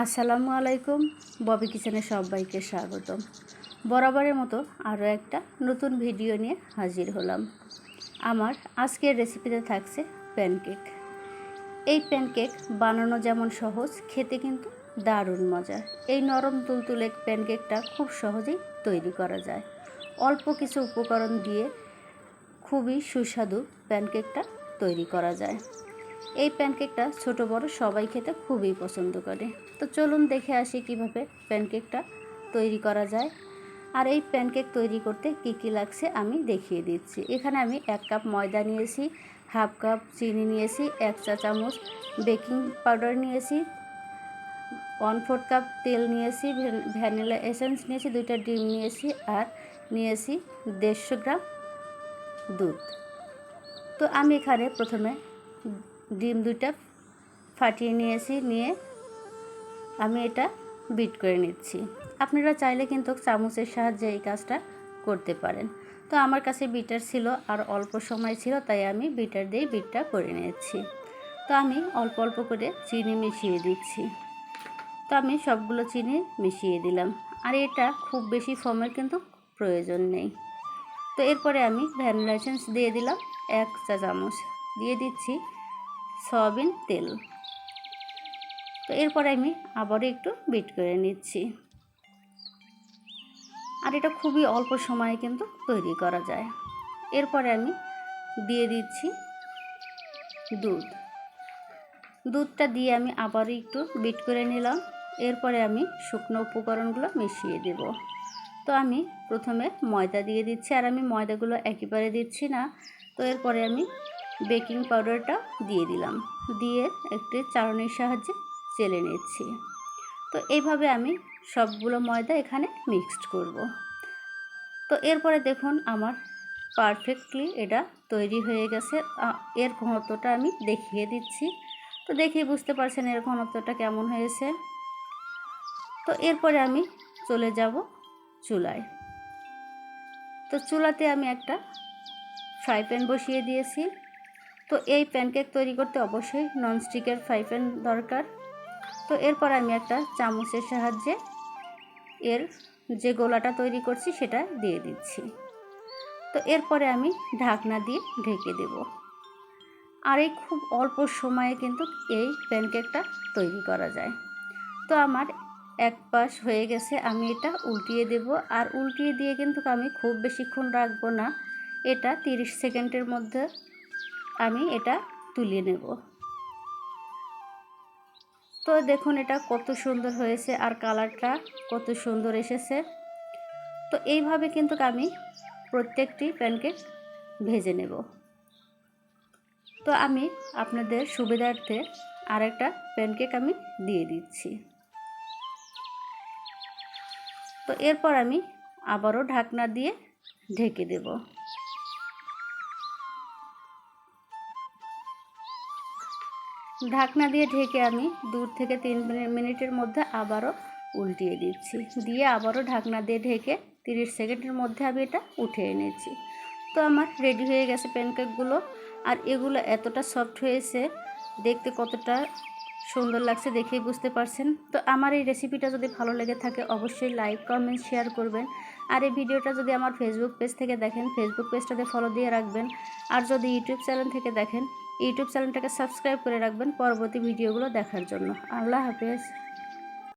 আসসালামু আলাইকুম। ববি কিচেনে সবাইকে স্বাগতম। বরাবরের মতো আরও একটা নতুন ভিডিও নিয়ে হাজির হলাম। আমার আজকের রেসিপিতে থাকছে প্যানকেক। এই প্যানকেক বানানো যেমন সহজ, খেতে কিন্তু দারুণ মজার। এই নরম তুলতুলে প্যানকেকটা খুব সহজেই তৈরি করা যায়। অল্প কিছু উপকরণ দিয়ে খুবই সুস্বাদু প্যানকেকটা তৈরি করা যায়। এই প্যানকেকটা ছোট বড় সবাই খেতে খুবই পছন্দ করে। তো চলুন দেখে আসি কিভাবে প্যানকেকটা তৈরি করা যায়। আর এই প্যানকেক তৈরি করতে কি কি লাগছে আমি দেখিয়ে দিচ্ছি। এখানে আমি 1 কাপ ময়দা নিয়েছি, হাফ কাপ চিনি নিয়েছি, 1 চা চামচ বেকিং পাউডার নিয়েছি, 1/4 কাপ তেল নিয়েছি, ভ্যানিলা এসেন্স নিয়েছি, 2টা ডিম নিয়েছি, আর নিয়েছি 150 গ্রাম দুধ। তো আমি এখানে প্রথমে ডিম 2টা ফাটিয়ে নিয়ে আমি এটা বিট করে নিচ্ছি। আপনারা চাইলে কিন্তু চামচের সাহায্যে এই কাজটা করতে পারেন। তো আমার কাছে বিটার ছিল আর অল্প সময় ছিল, তাই আমি বিটার দিয়ে বিটটা করে নিয়েছি। তো আমি অল্প অল্প করে চিনি মিশিয়ে দিচ্ছি। তো আমি সবগুলো চিনি মিশিয়ে দিলাম। আর এটা খুব বেশি ফোমের কিন্তু প্রয়োজন নেই। তো এরপরে আমি ভ্যানিলা এসেন্স দিয়ে দিলাম 1 চা চামচ, দিয়ে দিচ্ছি সয়াবিন তেল। তো এরপরে আমি আবারও একটু বিট করে নিচ্ছি। আর এটা খুবই অল্প সময়ে কিন্তু তৈরি করা যায়। এরপরে আমি দিয়ে দিচ্ছি দুধটা দিয়ে আমি আবারও একটু বিট করে নিলাম। এরপরে আমি শুকনো উপকরণগুলো মিশিয়ে দেব। তো আমি প্রথমে ময়দা দিয়ে দিচ্ছি, আর আমি ময়দাগুলো একেবারে দিচ্ছি না। তো এরপরে আমি বেকিং পাউডারটা দিয়ে দিলাম, দিয়ে একটি চালনির সাহায্যে চেলে নিচ্ছি। তো এইভাবে আমি সবগুলো ময়দা এখানে মিক্সড করব। তো এরপরে দেখুন আমার পারফেক্টলি এটা তৈরি হয়ে গেছে। এর ঘনত্বটা আমি দেখিয়ে দিচ্ছি। তো দেখেই বুঝতে পারছেন এর ঘনত্বটা কেমন হয়েছে। তো এরপরে আমি চলে যাব চুলায়। তো চুলাতে আমি একটা ফ্রাই প্যান বসিয়ে দিয়েছি। তো এই প্যানকেক তৈরি করতে অবশ্যই ননস্টিকের ফ্রাই প্যান দরকার। তো এরপর আমি একটা চামচের সাহায্যে এর যে গোলাটা তৈরি করছি সেটা দিয়ে দিচ্ছি। তো এরপরে আমি ঢাকনা দিয়ে ঢেকে দেব। আর এই খুব অল্প সময়ে কিন্তু এই প্যানকেকটা তৈরি করা যায়। তো আমার এক পাশ হয়ে গেছে, আমি এটা উল্টিয়ে দেব। আর উল্টিয়ে দিয়ে কিন্তু আমি খুব বেশিক্ষণ রাখবো না, এটা 30 সেকেন্ডের মধ্যে আমি এটা তুলে নেব। তো দেখুন এটা কত সুন্দর হয়েছে আর কালারটা কত সুন্দর এসেছে। তো এইভাবে কিন্তু আমি প্রত্যেকটি প্যানকেক ভেজে নেব। তো আমি আপনাদের সুবিধার্থে আরেকটা প্যানকেক আমি দিয়ে দিচ্ছি। তো এরপর আমি আবারও ঢাকনা দিয়ে ঢেকে দেব। ঢাকনা দিয়ে ঢেকে আমি 2 থেকে 3 মিনিটের মধ্যে আবারও উল্টিয়ে দিচ্ছি, দিয়ে আবারও ঢাকনা দিয়ে ঢেকে 30 সেকেন্ডের মধ্যে আমি এটা উঠিয়ে নিচ্ছি। তো আমার রেডি হয়ে গেছে প্যানকেকগুলো। আর এগুলো এতটা সফট হয়েছে, দেখতে কতটা সুন্দর লাগছে দেখেই বুঝতে পারছেন। তো আমার এই রেসিপিটা যদি ভালো লেগে থাকে অবশ্যই লাইক কমেন্ট শেয়ার করবেন। আর এই ভিডিওটা যদি আমার ফেসবুক পেজ থেকে দেখেন ফেসবুক পেজটাতে ফলো দিয়ে রাখবেন। আর যদি ইউটিউব চ্যানেল থেকে দেখেন ইউটিউব চ্যানেলটাকে সাবস্ক্রাইব করে রাখবেন পরবর্তী ভিডিওগুলো দেখার জন্য। আল্লাহ হাফেজ।